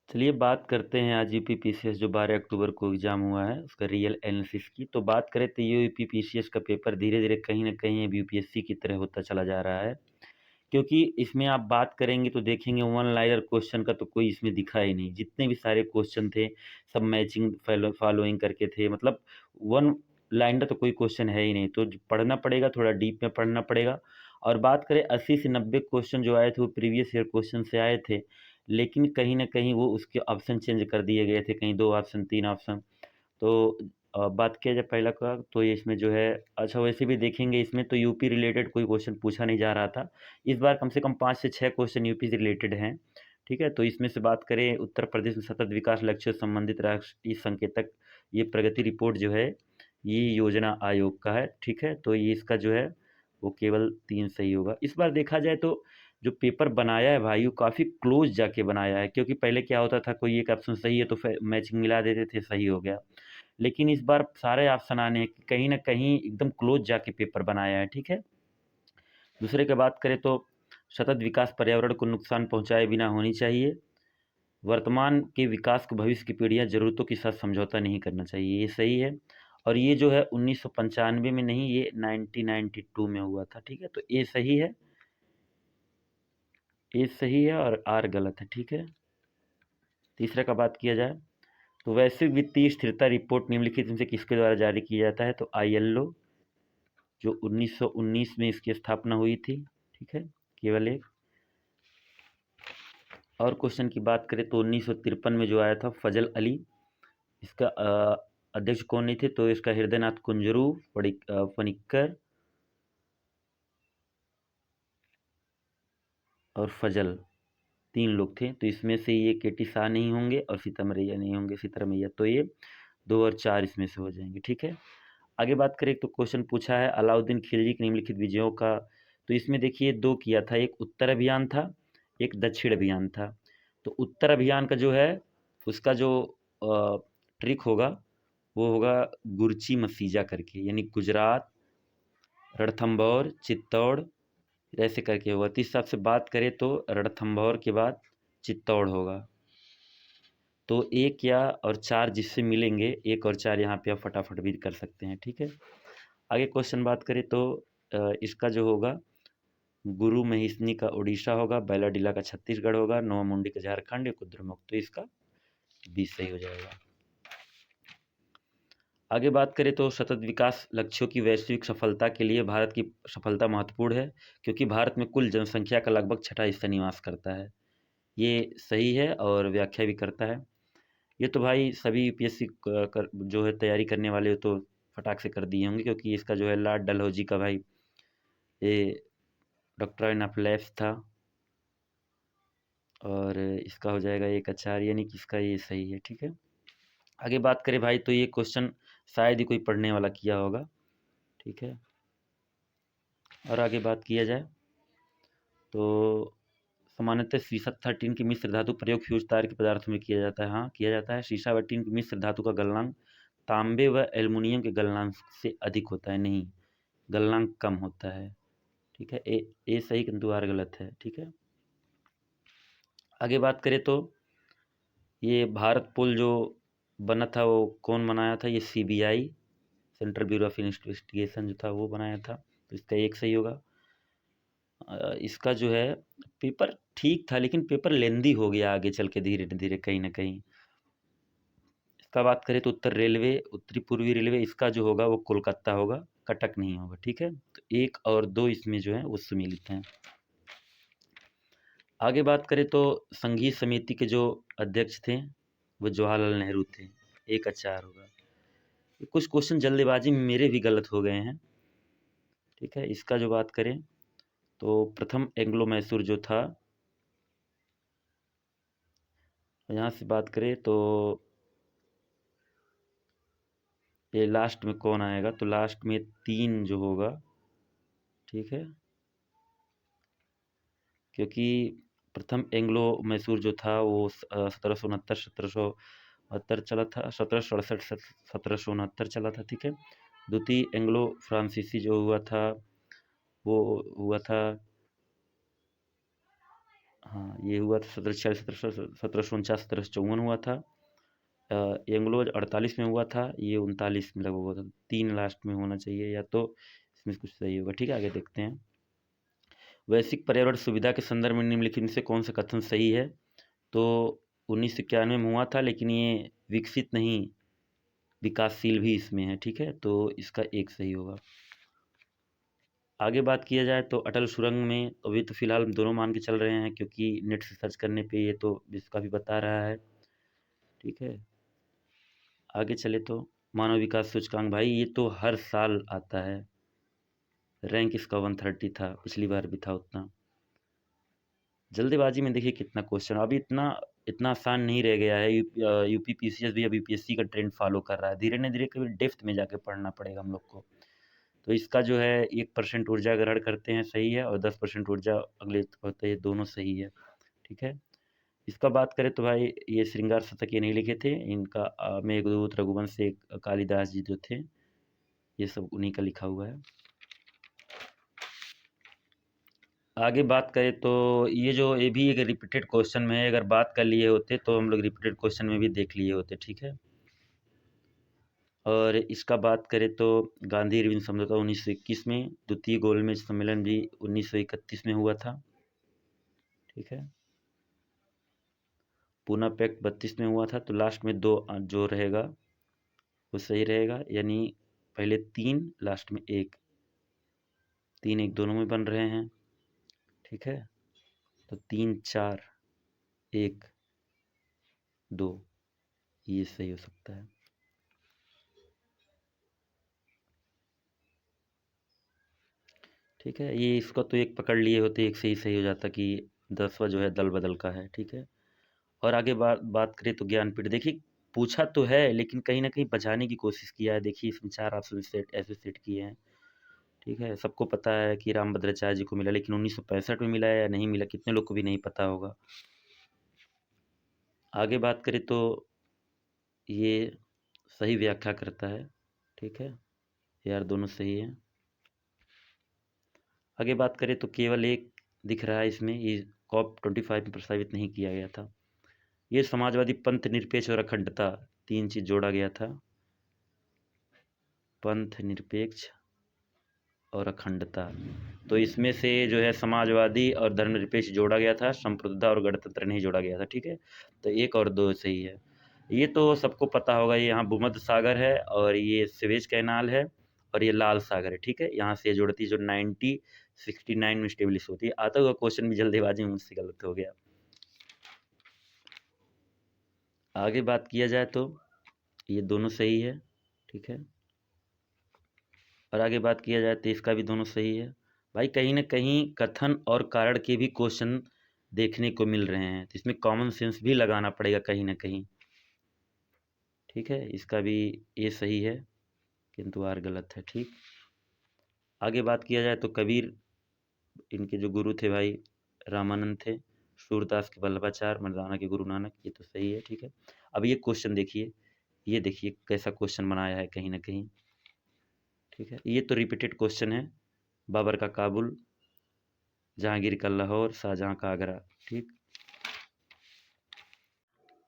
चलिए बात करते हैं आज यूपीपीसीएस जो 12 अक्टूबर को एग्ज़ाम हुआ है, उसका रियल एनालिसिस की। तो बात करें तो ये यूपीपीसीएस का पेपर धीरे-धीरे कहीं न कहीं अब यूपीएससी की तरह होता चला जा रहा है। क्योंकि इसमें आप बात करेंगे तो देखेंगे वन लाइनर क्वेश्चन का तो कोई इसमें दिखा ही नहीं। जितने भी सारे क्वेश्चन थे, सब मैचिंग फॉलोइंग करके थे। मतलब वन लाइनर तो कोई क्वेश्चन है ही नहीं। तो ज पढ़ना पड़ेगा, थोड़ा डीप में पढ़ना पड़ेगा। और बात करें 80 से 90 क्वेश्चन जो आए थे, वो प्रीवियस ईयर क्वेश्चन से आए थे। लेकिन कहीं न कहीं वो उसके ऑप्शन चेंज कर दिए गए थे, कहीं 2 ऑप्शन, 3 ऑप्शन। तो बात किया जाए पहला का तो ये इसमें जो है अच्छा वैसे भी देखेंगे इसमें तो यूपी रिलेटेड कोई क्वेश्चन पूछा नहीं जा रहा था। इस बार कम से कम 5 से 6 क्वेश्चन यूपी से रिलेटेड हैं, ठीक है? तो इसमें से बात करें उत्तर प्रदेश में सतत विकास लक्ष्यों से संबंधित राष्ट्रीय संकेतक, ये प्रगति रिपोर्ट जो है, ये योजना आयोग का है, ठीक है? तो ये इसका जो है वो केवल 3 सही होगा। इस बार देखा जाए तो जो पेपर बनाया है भाई वो काफ़ी क्लोज़ जाके बनाया है, क्योंकि पहले क्या होता था कोई एक ऑप्शन सही है तो फिर मैचिंग मिला देते थे, सही हो गया। लेकिन इस बार सारे ऑप्शन आने हैं कि कहीं न कहीं एकदम क्लोज़ जाके पेपर बनाया है, ठीक है? दूसरे की बात करें तो सतत विकास पर्यावरण को नुकसान पहुँचाए बिना होनी चाहिए। वर्तमान के विकास को भविष्य की पीढ़ियाँ ज़रूरतों के साथ समझौता नहीं करना चाहिए, ये सही है। और ये जो है 1995 में नहीं, ये 1992 में हुआ था, ठीक है? तो ए सही है, ए सही है और आर गलत है, ठीक है? तीसरे का बात किया जाए तो वैश्विक वित्तीय स्थिरता रिपोर्ट निम्नलिखित में से किसके द्वारा जारी किया जाता है? तो आईएलओ, जो 1919 में इसकी स्थापना हुई थी, ठीक है? केवल एक। और क्वेश्चन की बात करें तो 1953 में जो आया था फजल अली, इसका अध्यक्ष कौन नहीं थे? तो इसका हृदयनाथ कुंजरू, पनिक्कर और फजल, 3 लोग थे। तो इसमें से ये केटी शाह नहीं होंगे और सीतामढ़ैया नहीं होंगे, सीतारमैया। तो ये 2 और 4 इसमें से हो जाएंगे, ठीक है? आगे बात करें तो क्वेश्चन पूछा है अलाउद्दीन खिलजी के निम्नलिखित विजयों का। तो इसमें देखिए 2 किया था, एक उत्तर अभियान था, एक दक्षिण अभियान था। तो उत्तर अभियान का जो है उसका जो ट्रिक होगा वो होगा गुरची मसीजा करके, यानी गुजरात, रणथंभौर, चित्तौड़, ऐसे करके होगा। तो इस हिसाब से बात करें तो रणथंभौर के बाद चित्तौड़ होगा। तो 1 या और 4 जिससे मिलेंगे, 1 और 4 यहाँ पे आप फटाफट भी कर सकते हैं, ठीक है? आगे क्वेश्चन बात करें तो इसका जो होगा गुरु महिषनी का उड़ीसा होगा, बैलाडीला का छत्तीसगढ़ होगा, नोवामुंडी का झारखंड, कुद्रेमुख तो इसका 20 सही हो जाएगा। आगे बात करें तो सतत विकास लक्ष्यों की वैश्विक सफलता के लिए भारत की सफलता महत्वपूर्ण है, क्योंकि भारत में कुल जनसंख्या का लगभग छठा हिस्सा निवास करता है। ये सही है और व्याख्या भी करता है। ये तो भाई सभी यूपीएससी जो है तैयारी करने वाले हो तो फटाक से कर दिए होंगे, क्योंकि इसका जो है लॉर्ड डलहौजी का भाई ये डॉक्ट्राइन ऑफ लैप्स था। और इसका हो जाएगा एक आचार्य, यानी कि इसका ये सही है, ठीक है? आगे बात करें भाई तो ये क्वेश्चन शायद ही कोई पढ़ने वाला किया होगा, ठीक है? और आगे बात किया जाए तो सामान्यतः सीसा तथा टीन की मिश्र धातु प्रयोग फ्यूज तार के पदार्थों में किया जाता है। हाँ, किया जाता है। सीसा व टीन की मिश्र धातु का गलनांक तांबे व एल्युमिनियम के गलनांक से अधिक होता है। नहीं, गलनांक कम होता है, ठीक है? ए सही किंतु आर गलत है, ठीक है? आगे बात करें तो ये भारत पुल जो बना था वो कौन बनाया था? ये CBI, central bureau of investigation जो था वो बनाया था। तो इसका एक सही होगा। इसका जो है पेपर ठीक था, लेकिन पेपर लेंदी हो गया आगे चल के धीरे धीरे कहीं ना कहीं। इसका बात करें तो उत्तर रेलवे, उत्तरी पूर्वी रेलवे, इसका जो होगा वो कोलकाता होगा, कटक नहीं होगा, ठीक है? तो 1 और 2 इसमें जो है वो सम्मिलित हैं। आगे बात करें तो संघीय समिति के जो अध्यक्ष थे वो जवाहरलाल नेहरू थे। 1 का 4 होगा। कुछ क्वेश्चन जल्दबाजी में मेरे भी गलत हो गए हैं, ठीक है? इसका जो बात करें तो प्रथम एंग्लो मैसूर जो था, यहाँ से बात करें तो ये लास्ट में कौन आएगा? तो लास्ट में 3 जो होगा, ठीक है? क्योंकि प्रथम एंग्लो मैसूर जो था वो 1769 1772 चला था, 1768 1769 चला था, ठीक है? द्वितीय एंग्लो फ्रांसीसी जो हुआ था वो हुआ था हाँ, ये हुआ था 1746, 1749, 1754 हुआ था। एंग्लो 48 में हुआ था, ये 39 में लगभग हुआ था। 3 लास्ट में होना चाहिए, या तो इसमें कुछ सही होगा। ठीक है, आगे देखते हैं। वैश्विक पर्यावरण सुविधा के संदर्भ में निम्नलिखित में से कौन सा कथन सही है? तो 1991 में हुआ था, लेकिन ये विकसित नहीं, विकासशील भी इसमें है। ठीक है, तो इसका एक सही होगा। आगे बात किया जाए तो अटल सुरंग में अभी तो फिलहाल दोनों मान के चल रहे हैं, क्योंकि नेट से सर्च करने पे ये तो इसका भी बता रहा है। ठीक है, आगे चले तो मानव विकास सूचकांक, भाई ये तो हर साल आता है। रैंक इसका 130 था, पिछली बार भी था उतना। जल्दबाजी में देखिए कितना क्वेश्चन, अभी इतना इतना आसान नहीं रह गया है। यूपी पीसीएस भी अब यूपीएससी का ट्रेंड फॉलो कर रहा है। धीरे न धीरे कभी डेप्थ में जाके पढ़ना पड़ेगा हम लोग को। तो इसका जो है 1% ऊर्जा ग्रहण करते हैं, सही है, और 10% ऊर्जा अगले होते हैं, दोनों सही है। ठीक है, इसका बात करें तो भाई ये श्रृंगार शतक ये नहीं लिखे थे इनका। मेघदूत, रघुवंश, कालिदास जी जो थे, ये सब उन्हीं का लिखा हुआ है। आगे बात करें तो ये भी एक रिपीटेड क्वेश्चन में है। अगर बात कर लिए होते तो हम लोग रिपीटेड क्वेश्चन में भी देख लिए होते। ठीक है, और इसका बात करें तो गांधी इरविन समझौता 1921 में, द्वितीय गोलमेज सम्मेलन भी 1931 में हुआ था। ठीक है, पूना पैक्ट 32 में हुआ था। तो लास्ट में 2 जो रहेगा वो सही रहेगा, यानी पहले 3, लास्ट में 1, 3 1 दोनों में बन रहे हैं। ठीक है, तो 3 4 1 2 ये सही हो सकता है। ठीक है, ये इसका तो एक पकड़ लिए होते, एक से ही सही हो जाता कि 10वां जो है दल बदल का है। ठीक है, और आगे बात करें तो ज्ञानपीठ, देखिए पूछा तो है लेकिन कहीं ना कहीं बचाने की कोशिश किया है। देखिए इसमें 4 ऑप्शन सेट ऐसे सेट किए हैं। ठीक है, सबको पता है कि रामभद्राचार्य जी को मिला, लेकिन 1965 में मिला है या नहीं मिला, कितने लोग को भी नहीं पता होगा। आगे बात करें तो ये सही व्याख्या करता है। ठीक है यार, दोनों सही है। आगे बात करें तो केवल एक दिख रहा है इसमें, ये COP25 में प्रस्तावित नहीं किया गया था। ये समाजवादी, पंथ निरपेक्ष और अखंडता, 3 चीज जोड़ा गया था। पंथ निरपेक्ष और अखंडता, तो इसमें से जो है समाजवादी और धर्मनिरपेक्ष जोड़ा गया था, संप्रभुता और गणतंत्र नहीं जोड़ा गया था। ठीक है, तो 1 और 2 सही है। ये तो सबको पता होगा, ये यहाँ भूमध्य सागर है और ये स्वेज कैनाल है और ये लाल सागर है। ठीक है, यहाँ से जुड़ती जो 1969 में स्टेब्लिश होती है। आता हुआ क्वेश्चन भी जल्दीबाजी में मुझसे गलत हो गया। आगे बात किया जाए तो ये दोनों सही है। ठीक है, और आगे बात किया जाए तो इसका भी दोनों सही है। भाई कहीं ना कहीं कथन और कारण के भी क्वेश्चन देखने को मिल रहे हैं, तो इसमें कॉमन सेंस भी लगाना पड़ेगा कहीं ना कहीं। ठीक है, इसका भी ये सही है, किंतु आर गलत है। ठीक, आगे बात किया जाए तो कबीर, इनके जो गुरु थे भाई रामानंद थे, सूरदास के वल्लभाचार्य, मर्दाना के गुरु नानक, ये तो सही है। ठीक है, अब ये क्वेश्चन देखिए, ये देखिए कैसा क्वेश्चन बनाया है कहीं ना कहीं। ठीक है, ये तो रिपीटेड क्वेश्चन है। बाबर का काबुल, जहांगीर का लाहौर, शाहजहां का आगरा। ठीक,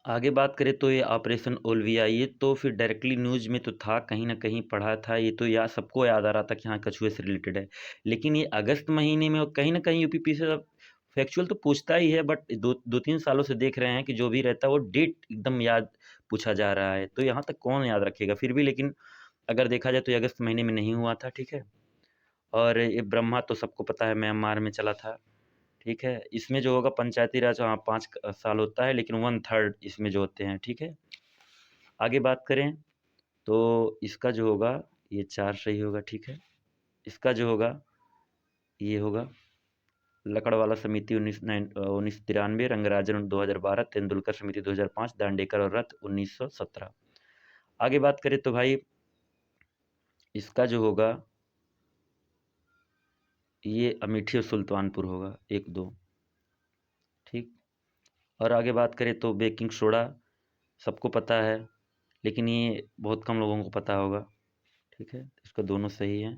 आगे बात करें तो ये ऑपरेशन ओल्विया, ये तो फिर डायरेक्टली न्यूज में तो था, कहीं ना कहीं पढ़ा था, ये तो यार सबको याद आ रहा था कि हाँ कछुए से रिलेटेड है। लेकिन ये अगस्त महीने में, और कहीं ना कहीं यूपी से फैक्चुअल तो पूछता ही है, बट 2-3 सालों से देख रहे हैं कि जो भी रहता है वो डेट एकदम याद पूछा जा रहा है, तो यहाँ तक कौन याद रखेगा फिर भी। लेकिन अगर देखा जाए तो ये अगस्त महीने में नहीं हुआ था। ठीक है, और ये ब्रह्मा तो सबको पता है म्यांमार में चला था। ठीक है, इसमें जो होगा पंचायती राज, हाँ 5 साल होता है, लेकिन 1/3 इसमें जो होते हैं। ठीक है, आगे बात करें तो इसका जो होगा ये 4 सही होगा। ठीक है, इसका जो होगा ये होगा लकड़वाला समिति 1993, रंगराजन 2012, तेंदुलकर समिति 2005, दांडेकर और रथ 1917। आगे बात करें तो भाई इसका जो होगा ये अमेठी और सुल्तानपुर होगा, 1 2। ठीक, और आगे बात करें तो बेकिंग सोडा सबको पता है, लेकिन ये बहुत कम लोगों को पता होगा। ठीक है, इसका दोनों सही है।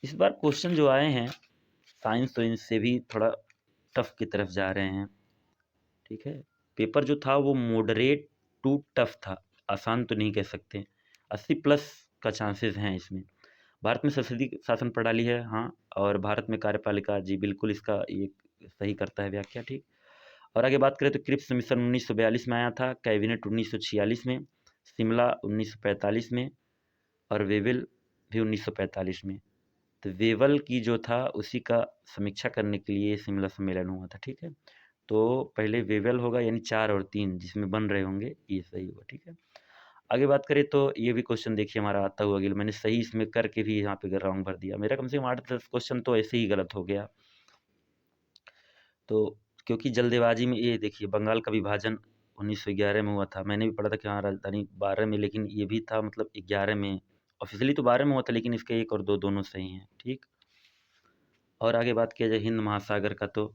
इस बार क्वेश्चन जो आए हैं साइंस, तो इनसे भी थोड़ा टफ की तरफ जा रहे हैं। ठीक है, पेपर जो था वो मॉडरेट टू टफ था, आसान तो नहीं कह सकते। 80+ का चांसेस हैं इसमें। भारत में संसदीय शासन प्रणाली है, हाँ, और भारत में कार्यपालिका, जी बिल्कुल, इसका ये सही करता है व्याख्या। ठीक, और आगे बात करें तो क्रिप्स मिशन 1942 में आया था, कैबिनेट 1946 में, शिमला 1945 में, और वेवल भी 1945 में। तो वेवल की जो था उसी का समीक्षा करने के लिए शिमला सम्मेलन हुआ था। ठीक है, तो पहले वेवल होगा, यानी 4 और 3 जिसमें बन रहे होंगे, ये सही होगा। ठीक है, आगे बात करें तो ये भी क्वेश्चन देखिए हमारा आता हुआ गिल, मैंने सही इसमें करके भी यहाँ पे रॉन्ग भर दिया। मेरा कम से कम 8-10 क्वेश्चन तो ऐसे ही गलत हो गया। तो क्योंकि जल्दबाजी में, ये देखिए बंगाल का विभाजन 1911 में हुआ था, मैंने भी पढ़ा था कि हाँ राजधानी 12 में, लेकिन ये भी था मतलब 11 में, ऑफिशियली तो 12 में हुआ था, लेकिन इसके 1 और 2 दोनों सही हैं। ठीक, और आगे बात किया जाए हिंद महासागर का, तो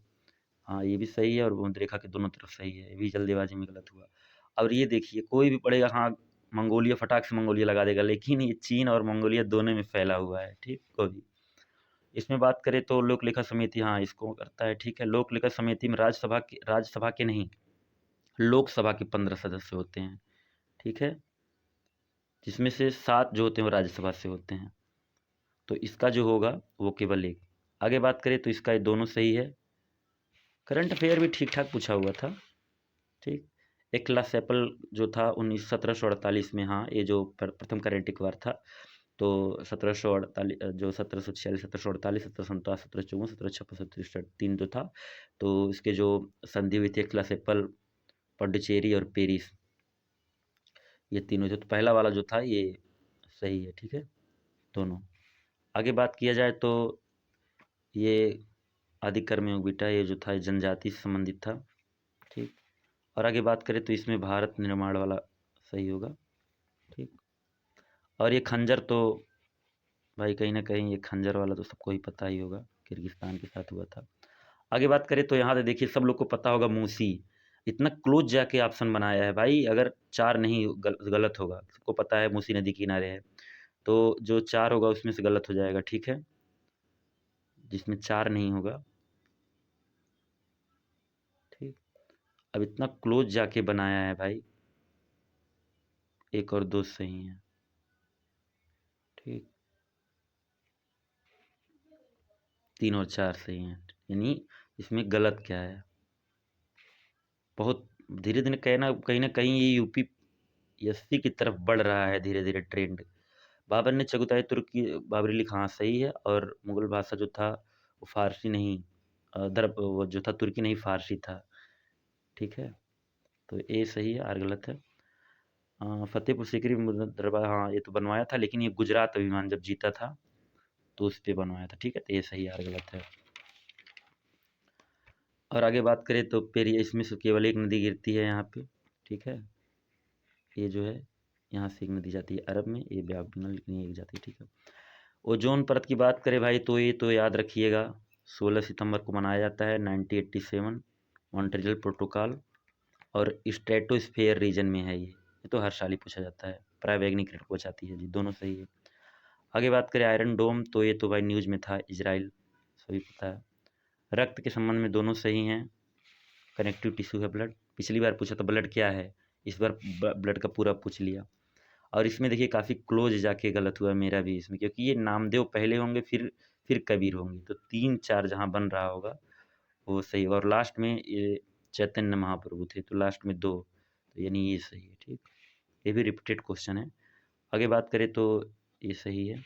हाँ ये भी सही है, और भूमध्य रेखा के दोनों तरफ सही है, ये भी जल्दबाजी में गलत हुआ। और ये देखिए कोई भी पढ़ेगा, हाँ मंगोलिया, फटाक से मंगोलिया लगा देगा, लेकिन ये चीन और मंगोलिया दोनों में फैला हुआ है। ठीक, कोई भी इसमें बात करें तो लोक लेखा समिति, हाँ इसको करता है। ठीक है, लोक लेखा समिति में राज्यसभा के नहीं, लोकसभा के 15 सदस्य होते हैं। ठीक है, जिसमें से 7 जो होते हैं वो राज्यसभा से होते हैं, तो इसका जो होगा वो केवल एक। आगे बात करें तो इसका ये दोनों सही है। करंट अफेयर भी ठीक ठाक पूछा हुआ था। ठीक, एक क्लास एप्पल जो था 1748 में, हाँ ये जो प्रथम करंट अफेयर था, तो 1748, जो 1746, 1748, 1757, 1754, 1756, 1763 जो था, तो इसके जो संधि हुई थी, क्लास एप्पल, पडुचेरी और पेरिस, ये तीनों जो, तो पहला वाला जो था ये सही है। ठीक है, दोनों। आगे बात किया जाए तो ये आदिकर्म योग बीटा, ये जो था जनजाति से संबंधित था। ठीक, और आगे बात करें तो इसमें भारत निर्माण वाला सही होगा। ठीक, और ये खंजर तो भाई कहीं ना कहीं ये खंजर वाला तो सबको ही पता ही होगा, किर्गिस्तान के साथ हुआ था। आगे बात करें तो यहाँ से देखिए सब लोग को पता होगा मूसी, इतना क्लोज जाके ऑप्शन बनाया है भाई, अगर 4 नहीं गलत होगा, सबको पता है मूसी नदी किनारे है, तो जो 4 होगा उसमें से गलत हो जाएगा। ठीक है, जिसमें 4 नहीं होगा। ठीक, अब इतना क्लोज जाके बनाया है भाई, 1 और 2 सही हैं। ठीक, 3 और 4 सही हैं, यानी इसमें गलत क्या है। बहुत धीरे धीरे कहीं ना कहीं ये यूपीएससी की तरफ बढ़ रहा है धीरे धीरे ट्रेंड। बाबर ने चगताई तुर्की बाबरी लिखा, हाँ सही है, और मुगल भाषा जो था वो फारसी नहीं, वो जो था तुर्की नहीं, फारसी था। ठीक है, तो ए सही है, आर गलत है। फतेहपुर सीकरी दरबार, हाँ ये तो बनवाया था, लेकिन ये गुजरात अभिमान जब जीता था तो उस पर बनवाया था। ठीक है, तो ये सही, आर गलत है। और आगे बात करें तो पेरियार, इसमें से केवल एक नदी गिरती है यहाँ पे। ठीक है, ये जो है यहाँ से एक नदी जाती है अरब में, ये बंगाल, लेकिन एक जाती है। ठीक है, ओजोन परत की बात करें भाई तो ये तो याद रखिएगा, 16 सितंबर को मनाया जाता है, 1987, मॉन्ट्रियल प्रोटोकॉल, और स्ट्रेटोस्फेयर रीजन में है ये तो हर साल ही पूछा जाता है, प्रायवैज्ञानिक रिपोर्ट आती है जी, दोनों सही है। आगे बात करें आयरन डोम, तो ये तो भाई न्यूज़ में था, इजराइल, सभी पता है। रक्त के संबंध में दोनों सही हैं, कनेक्टिव टिश्यू है ब्लड, पिछली बार पूछा था ब्लड क्या है, इस बार ब्लड का पूरा पूछ लिया। और इसमें देखिए काफ़ी क्लोज जाके गलत हुआ मेरा भी इसमें, क्योंकि ये नामदेव पहले होंगे, फिर कबीर होंगे, तो 3-4 जहाँ बन रहा होगा वो सही, और लास्ट में ये चैतन्य महाप्रभु थे, तो लास्ट में 2, तो यानी ये सही है। ठीक, ये भी रिपीटेड क्वेश्चन है। आगे बात करें तो ये सही है,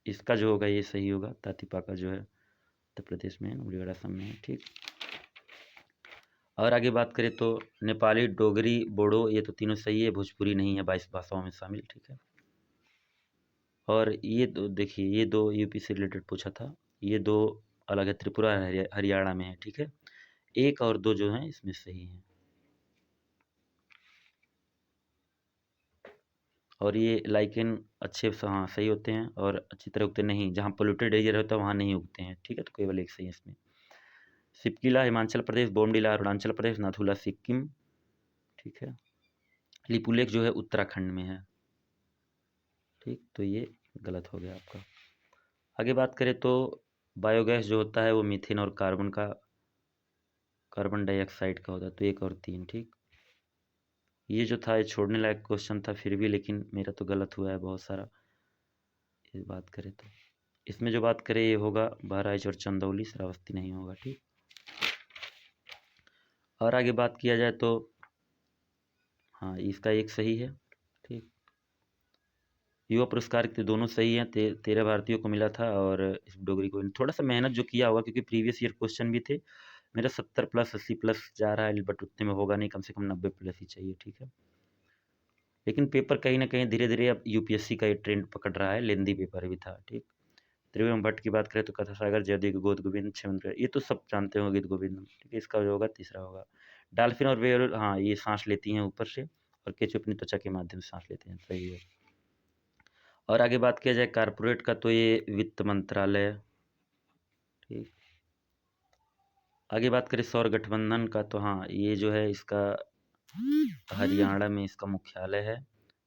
इसका जो होगा ये सही होगा, तातीपाका जो है उत्तर प्रदेश में है, उड़ीगढ़ असम में है। ठीक, और आगे बात करें तो नेपाली, डोगरी, बोडो, ये तो तीनों सही है, भोजपुरी नहीं है 22 भाषाओं में शामिल। ठीक है, और ये दो देखिए, ये 2 यूपी से रिलेटेड पूछा था, ये 2 अलग है, त्रिपुरा हरियाणा में है। ठीक है, 1 और 2 जो हैं इसमें सही हैं, और ये लाइकेन अच्छे से, हाँ सही होते हैं, और अच्छी तरह उगते नहीं, जहाँ पोल्यूटेड एरिया रहता है वहाँ नहीं उगते हैं। ठीक है, तो केवल एक सही है इसमें। सिपकिला हिमाचल प्रदेश, बोमडिला अरुणाचल प्रदेश, नाथुला सिक्किम। ठीक है, लिपुलेख जो है उत्तराखंड में है। ठीक, तो ये गलत हो गया आपका। आगे बात करें तो बायोगैस जो होता है वो मीथेन और कार्बन का कार्बन डाइऑक्साइड का होता है, तो 1 और 3। ठीक, ये जो था ये छोड़ने लायक क्वेश्चन था फिर भी, लेकिन मेरा तो गलत हुआ है बहुत सारा। इस बात करें तो इसमें जो बात करें ये होगा बहराइच और चंदौली, श्रावस्ती नहीं होगा। ठीक, और आगे बात किया जाए तो हाँ इसका एक सही है। ठीक, युवा पुरस्कार के दोनों सही हैं, 13 भारतीयों को मिला था, और इस डोगरी को थोड़ा सा मेहनत जो किया होगा, क्योंकि प्रीवियस ईयर क्वेश्चन भी थे। मेरा 70 प्लस 80 प्लस जा रहा है, बट उतने में होगा नहीं, कम से कम 90 प्लस ही चाहिए। ठीक है, लेकिन पेपर कहीं ना कहीं धीरे धीरे अब यूपीएससी का ये ट्रेंड पकड़ रहा है, लेंदी पेपर भी था। ठीक, त्रिविक्रम भट्ट की बात करें तो कथा सागर, जयदेव गोद गोविंद, छेमंत्र, ये तो सब जानते होंगे गीत गोविंदम। ठीक है, इसका जो होगा तीसरा होगा। डाल्फिन और वेयर, हाँ ये सांस लेती हैं ऊपर से, और केचु अपनी त्वचा के माध्यम से सांस लेते हैं, सही है। और आगे बात किया जाए कारपोरेट का, तो ये वित्त मंत्रालय। ठीक, आगे बात करें सौर गठबंधन का, तो हाँ ये जो है इसका हरियाणा में इसका मुख्यालय है।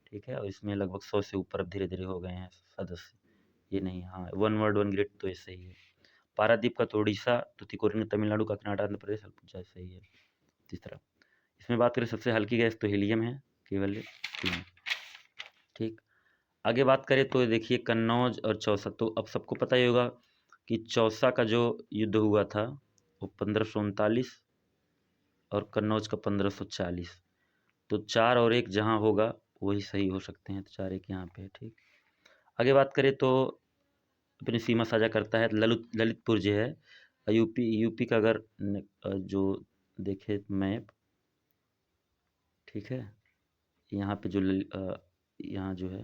ठीक है, और इसमें लगभग 100 से ऊपर अब धीरे धीरे हो गए हैं सदस्य। ये नहीं, हाँ वन वर्ड वन ग्रिड तो ये सही है। पारादीप का तो उड़ीसा, तुतिकोरिन में तमिलनाडु, का कनाडा, आंध्र प्रदेश, अलपुजा सही है तीसरा। इसमें बात करें सबसे हल्की गैस तो हीलियम है, केवल 3। ठीक, आगे बात करें तो देखिए कन्नौज और चौसा, तो अब सबको पता ही होगा कि चौसा का जो युद्ध हुआ था वो 1539 और कन्नौज का 1540। तो 4 और 1 जहाँ होगा वही सही हो सकते हैं, तो 4 1 यहाँ पे है। ठीक, आगे बात करें तो अपनी सीमा साझा करता है ललितपुर जो है यूपी का, अगर जो देखे मैप। ठीक है, यहाँ पे जो यहाँ जो है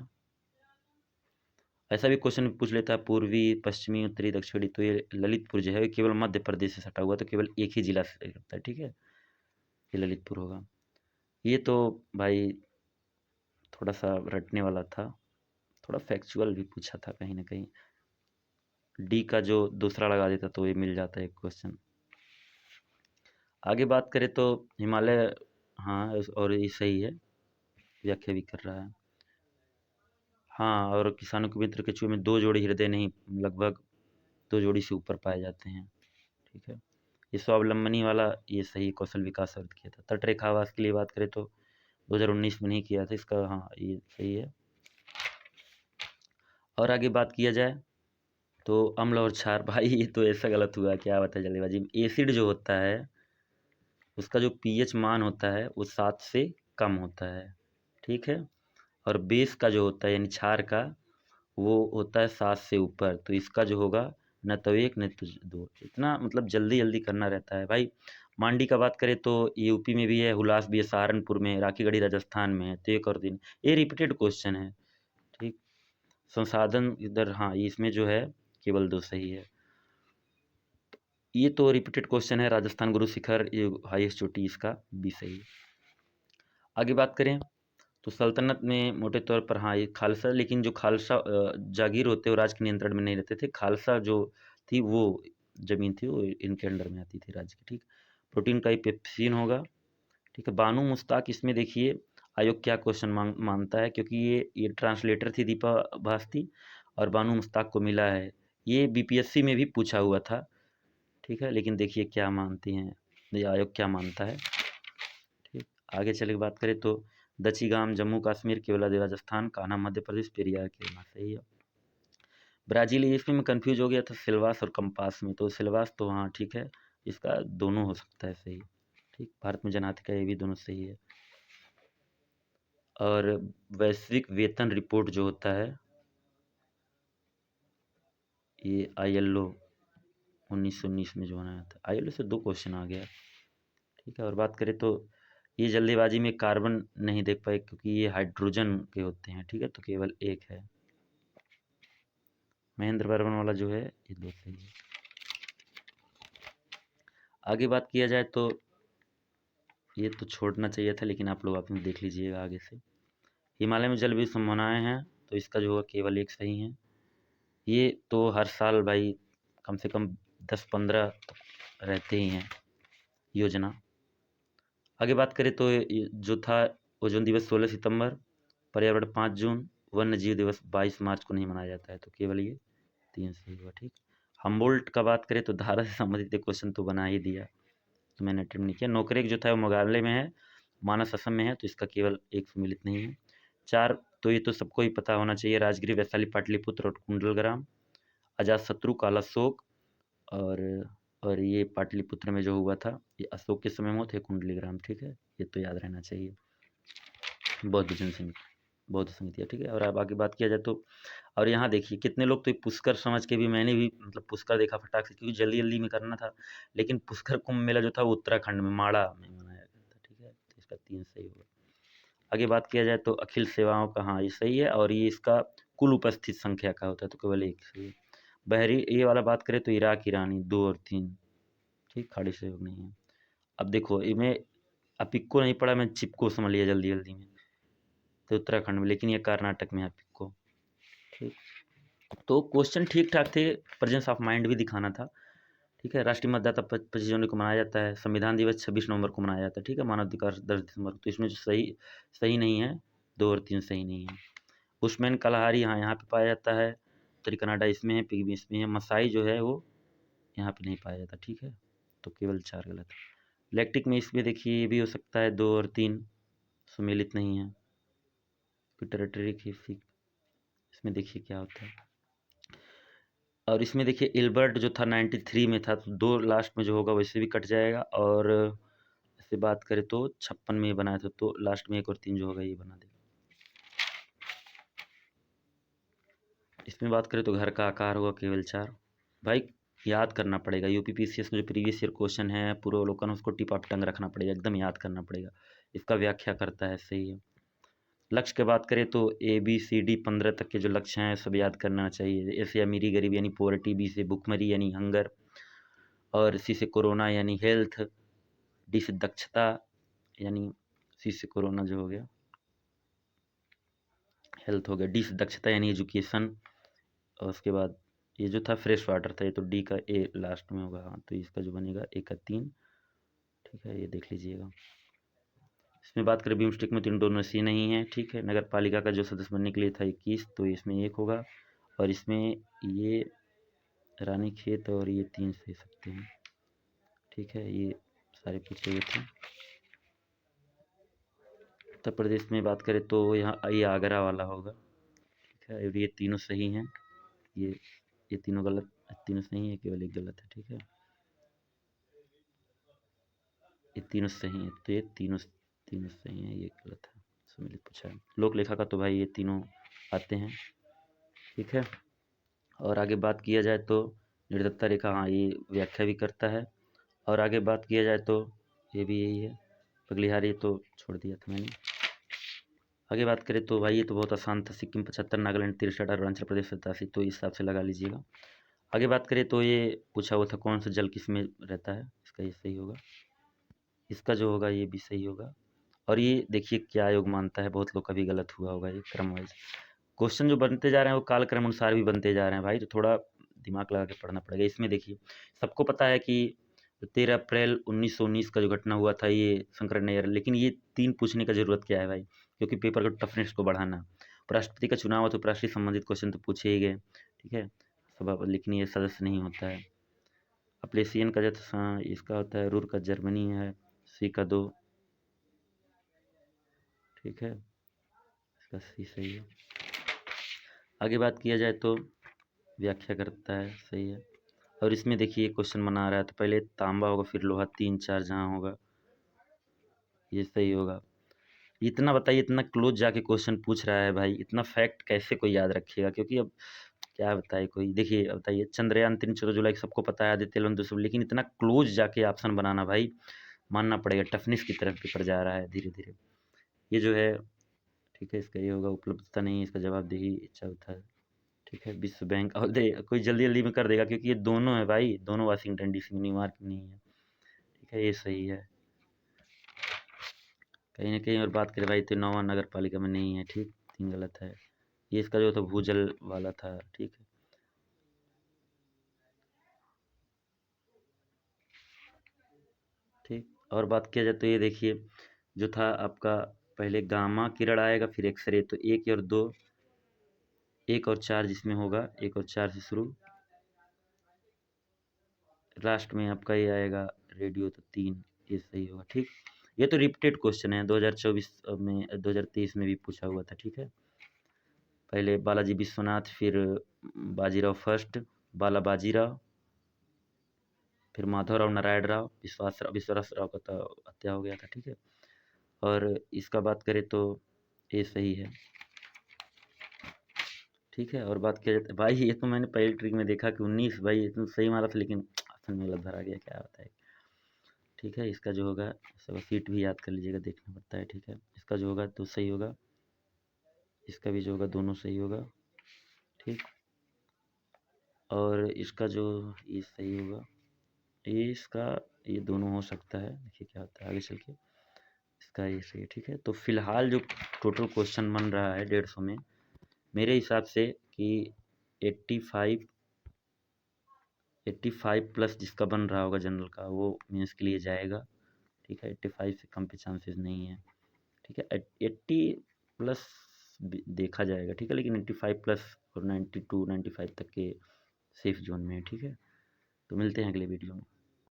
ऐसा भी क्वेश्चन पूछ लेता है पूर्वी पश्चिमी उत्तरी दक्षिणी, तो ये ललितपुर जो है केवल मध्य प्रदेश से सटा हुआ, तो केवल एक ही जिला से लगता है। ठीक है, ये ललितपुर होगा। ये तो भाई थोड़ा सा रटने वाला था, थोड़ा फैक्चुअल भी पूछा था कहीं ना कहीं। डी का जो दूसरा लगा देता तो ये मिल जाता है एक क्वेश्चन। आगे बात करें तो हिमालय, हाँ और ये सही है, व्याख्या भी कर रहा है। हाँ, और किसानों के मित्र केचुए में 2 जोड़ी हृदय नहीं, लगभग 2 जोड़ी से ऊपर पाए जाते हैं। ठीक है, ये स्वावलंबनी वाला ये सही, कौशल विकास अर्थ किया था। तटरेखा आवास के लिए बात करें तो 2019 में नहीं किया था इसका, हाँ ये सही है। और आगे बात किया जाए तो अम्ल और क्षार, भाई ये तो ऐसा गलत हुआ, क्या बता जल्दीबाजी में। एसिड जो होता है उसका जो पीएच मान होता है वो 7 से कम होता है। ठीक है, और बेस का जो होता है यानी क्षार का, वो होता है 7 से ऊपर, तो इसका जो होगा न तो 1 न तो 2। इतना मतलब जल्दी जल्दी करना रहता है भाई। मांडी का बात करें तो यूपी में भी है, हुलास भी है, सहारनपुर में, राखीगढ़ी राजस्थान में है, तो 1 और 3 ये रिपीटेड क्वेश्चन है। ठीक, संसाधन इधर, हाँ इसमें जो है केवल 2 सही है। ये तो रिपीटेड क्वेश्चन है, राजस्थान गुरु शिखर ये हाईएस्ट चोटी, इसका भी सही है। आगे बात करें तो सल्तनत में मोटे तौर पर हाँ ये खालसा, लेकिन जो खालसा जागीर होते वो राज के नियंत्रण में नहीं रहते थे, खालसा जो थी वो जमीन थी वो इनके अंडर में आती थी राज्य के। ठीक, प्रोटीन का ही पेप्सिन होगा। ठीक है, बानू मुश्ताक, इसमें देखिए आयोग क्या क्वेश्चन मानता है, क्योंकि ये ट्रांसलेटर थी दीपा भास्ती, और बानू मुश्ताक को मिला है, ये बीपीएससी में भी पूछा हुआ था। ठीक है, लेकिन देखिए क्या मानती हैं, ये आयोग क्या मानता है। ठीक, आगे चल के बात करें तो दचीगाम जम्मू कश्मीर, केवलादेव राजस्थान, कान्हा मध्य प्रदेश, पेरियार केरला, सही है। ब्राज़ील, इसमें मैं कंफ्यूज हो गया था सिलवास और कंपास में, तो सिलवास तो हाँ ठीक है, इसका दोनों हो सकता है सही। ठीक, भारत में जनाधिकार ये भी दोनों सही है। और वैश्विक वेतन रिपोर्ट जो होता है ये ILO 1919 में जो बनाया था, ILO से 2 क्वेश्चन आ गया। ठीक है, और बात करें तो ये जल्दीबाजी में कार्बन नहीं देख पाए क्योंकि ये हाइड्रोजन के होते हैं। ठीक है, तो केवल 1 है। महेंद्र बर्मन वाला जो है ये 2 सही है। आगे बात किया जाए तो ये तो छोड़ना चाहिए था, लेकिन आप लोग आपने देख लीजिएगा आगे से। हिमालय में जलवायु संभावनाएं हैं, तो इसका जो है केवल 1 सही है। ये तो हर साल भाई कम से कम 10-15 रहते ही हैं योजना। आगे बात करें तो जो था ओजोन दिवस 16 सितंबर, पर्यावरण 5 जून, वन्य जीव दिवस 22 मार्च को नहीं मनाया जाता है, तो केवल ये 3 सही हुआ। ठीक, हमबोल्ट का बात करें तो धारा से संबंधित एक क्वेश्चन तो बना ही दिया, तो मैंने अटेम्प्ट नहीं किया। नोकरेक जो था वो मेघालय में है, मानस असम में है, तो इसका केवल एक सम्मिलित नहीं है। 4 तो ये तो सबको ही पता होना चाहिए, राजगिर, वैशाली, पाटलिपुत्र और कुंडलग्राम। अजातशत्रु, कालाशोक और ये पाटलिपुत्र में जो हुआ था ये अशोक के समय में हुआ था, कुंडलीग्राम, ठीक है, ये तो याद रहना चाहिए। बौद्ध जनसंख्या, बौद्ध समिति है, ठीक है। और अब आगे बात किया जाए तो, और यहाँ देखिए कितने लोग तो ये पुष्कर समझ के भी, मैंने भी मतलब पुष्कर देखा फटाक से, क्योंकि जल्दी जल्दी में करना था, लेकिन पुष्कर कुंभ मेला जो था वो उत्तराखंड में माड़ा में मनाया गया था, ठीक है, तो इसका 3 सही होगा। आगे बात किया जाए तो अखिल सेवाओं का, हाँ ये सही है, और ये इसका कुल उपस्थित संख्या का होता है, तो केवल 1 सही है। बहरी ये वाला बात करें तो इराक, ईरानी 2 और 3, ठीक, खाड़ी सहयोग नहीं है। अब देखो इनमें अब इक्को नहीं पढ़ा, मैं चिपको समझ लिया जल्दी जल्दी में, तो उत्तराखंड में, लेकिन ये कर्नाटक में है इक्को, ठीक। तो क्वेश्चन ठीक ठाक थे, प्रेजेंस ऑफ माइंड भी दिखाना था, ठीक है। राष्ट्रीय मतदाता 25 जनवरी को मनाया जाता है, संविधान दिवस 26 नवंबर को मनाया जाता है, ठीक है। मानव अधिकार 10 दिसंबर को, तो इसमें जो सही सही नहीं है, 2 और 3 सही नहीं है। बुशमैन कलहारी, हाँ यहाँ पे पाया जाता है, उत्तरी कनाडा इसमें है, पिग्मी इसमें है। मसाई जो है वो यहाँ पे नहीं पाया जाता, ठीक है, तो केवल 4 गलत है। लैक्टिक में इसमें देखिए ये भी हो सकता है, 2 और 3 सम्मिलित नहीं है। टेरिटरी की इसमें देखिए क्या होता है, और इसमें देखिए इल्बर्ट जो था 93 में था, तो 2 लास्ट में जो होगा वैसे भी कट जाएगा, और ऐसे बात करें तो 56 में बनाया था, तो लास्ट में 1 और 3 जो होगा ये बना देगा। इसमें बात करें तो घर का आकार होगा केवल 4। भाई याद करना पड़ेगा, यूपीपीसीएस में जो प्रीवियस ईयर क्वेश्चन है पूर्वावलोकन, उसको टिप ऑफ टंग रखना पड़ेगा, एकदम याद करना पड़ेगा, इसका व्याख्या करता है, सही है। लक्ष्य की बात करें तो ABCD 15 तक के जो लक्ष्य हैं सब याद करना चाहिए। ए से अमीरी गरीबी यानी पोवर्टी, बी से भुखमरी यानी हंगर, और सी से कोरोना यानी हेल्थ, डी से दक्षता यानी, सी से कोरोना जो हो गया हेल्थ हो गया, डी से दक्षता यानी एजुकेशन, और उसके बाद ये जो था फ्रेश वाटर था, ये तो डी का ए लास्ट में होगा, हाँ, तो इसका जो बनेगा 1 का 3, ठीक है, ये देख लीजिएगा। इसमें बात करें बिम्स्टेक में तो इंडोनेशिया नहीं है, ठीक है। नगर पालिका का जो सदस्य बनने के लिए था 21, तो इसमें 1 होगा, और इसमें ये रानी खेत और ये 3 सही सकते हैं, ठीक है, ये सारे पूछे हुए थे। उत्तर प्रदेश में बात करें तो यहाँ ये आगरा वाला होगा, ठीक है, और ये तीनों सही हैं, ये तीनों गलत, तीनों सही है, केवल 1 गलत है, ठीक है, ये तीनों सही हैं, तो ये तीनों तीनों सही हैं, ये गलत है, सम्मिलित पूछा है। लोक लेखा का तो भाई ये तीनों आते हैं, ठीक है। और आगे बात किया जाए तो निर्दत्ता रेखा, हाँ ये व्याख्या भी करता है, और आगे बात किया जाए तो ये भी यही है। पगलिहारी तो छोड़ दिया था मैंने। आगे बात करें तो भाई ये तो बहुत आसान था, सिक्किम 75, नागालैंड 63, अरुणाचल प्रदेश 87, तो इस हिसाब से लगा लीजिएगा। आगे बात करें तो ये पूछा हुआ था कौन सा जल किस में रहता है, इसका ये सही होगा, इसका जो होगा ये भी सही होगा। और ये देखिए क्या योग मानता है, बहुत लोग का भी गलत हुआ होगा, ये क्रम वाइज क्वेश्चन जो बनते जा रहे हैं वो कालक्रम अनुसार भी बनते जा रहे हैं भाई, तो थोड़ा दिमाग लगा के पढ़ना पड़ेगा। इसमें देखिए सबको पता है कि 13 अप्रैल 1919 का जो घटना हुआ था ये शंकर नैयर, लेकिन ये 3 पूछने का जरूरत क्या है भाई, क्योंकि पेपर का टफनेस को बढ़ाना। उपराष्ट्रपति का चुनाव है तो उपराष्ट्रीय संबंधित क्वेश्चन तो पूछे ही गए, ठीक है, सभा, लेकिन ये सदस्य नहीं होता है। अप्लेसियन का जो इसका होता है, रूर का जर्मनी है, सी का 2, ठीक है, इसका सी सही है। आगे बात किया जाए तो व्याख्या करता है, सही है। और इसमें देखिए क्वेश्चन बना रहा है, तो पहले तांबा होगा फिर लोहा, 3 4 जहाँ होगा ये सही होगा। इतना बताइए, इतना क्लोज जाके क्वेश्चन पूछ रहा है भाई, इतना फैक्ट कैसे कोई याद रखेगा, क्योंकि अब क्या बताए कोई। देखिए अब बताइए, चंद्रयान 3 14 जुलाई को सबको पता है, आदित्य एल 1 लेकिन इतना क्लोज जाके ऑप्शन बनाना भाई, मानना पड़ेगा टफनेस की तरफ पेपर जा रहा है धीरे धीरे। ये जो है, ठीक है, इसका ये होगा, उपलब्धता नहीं, इसका जवाबदेही चौथा है, ठीक है। विश्व बैंक, और दे कोई जल्दी जल्दी में कर देगा, क्योंकि ये दोनों है भाई, दोनों वाशिंगटन DC में, न्यूयॉर्क में नहीं है, ठीक है, ये सही है। कहीं ना कहीं और बात करें भाई तो नौवा नगर पालिका में नहीं है, ठीक, 3 गलत है। ये इसका जो था भूजल वाला था, ठीक है। ठीक, और बात किया जाए तो ये देखिए जो था आपका, पहले गामा किरण आएगा फिर एक्सरे, तो 1 और 2, 1 और 4 जिसमें होगा, 1 और 4 से शुरू, लास्ट में आपका ये आएगा रेडियो, तो 3, ये सही होगा, ठीक। ये तो रिपीटेड क्वेश्चन है, 2024 में 2023 में भी पूछा हुआ था, ठीक है। पहले बालाजी विश्वनाथ, फिर बाजीराव फर्स्ट, बाला बाजीराव, फिर माधवराव नारायण राव, विश्वास राव का तो हत्या हो गया था, ठीक है। और इसका बात करें तो ये सही है, ठीक है। और बात किया जाए भाई, ये तो मैंने पहले ट्रिक में देखा कि 19, भाई ये तो सही मारा था, लेकिन ऑप्शन में गलत भरा गया, क्या होता है, ठीक है। इसका जो होगा, सब सीट भी याद कर लीजिएगा, देखना पड़ता है, ठीक है। इसका जो होगा तो सही होगा, इसका भी जो होगा दोनों सही होगा, ठीक। और इसका जो ये सही होगा, ये इसका, ये दोनों हो सकता है, देखिए क्या होता है आगे चल के। इसका ये सही है, ठीक है। तो फिलहाल जो टोटल क्वेश्चन बन रहा है 150 में, मेरे हिसाब से कि 85 प्लस जिसका बन रहा होगा जनरल का, वो मेंस के लिए जाएगा, ठीक है। 85 से कम पे चांसेस नहीं है, ठीक है। 80 प्लस देखा जाएगा, ठीक है, लेकिन 85 प्लस और 92 95 तक के सेफ जोन में है, ठीक है। तो मिलते हैं अगले वीडियो में।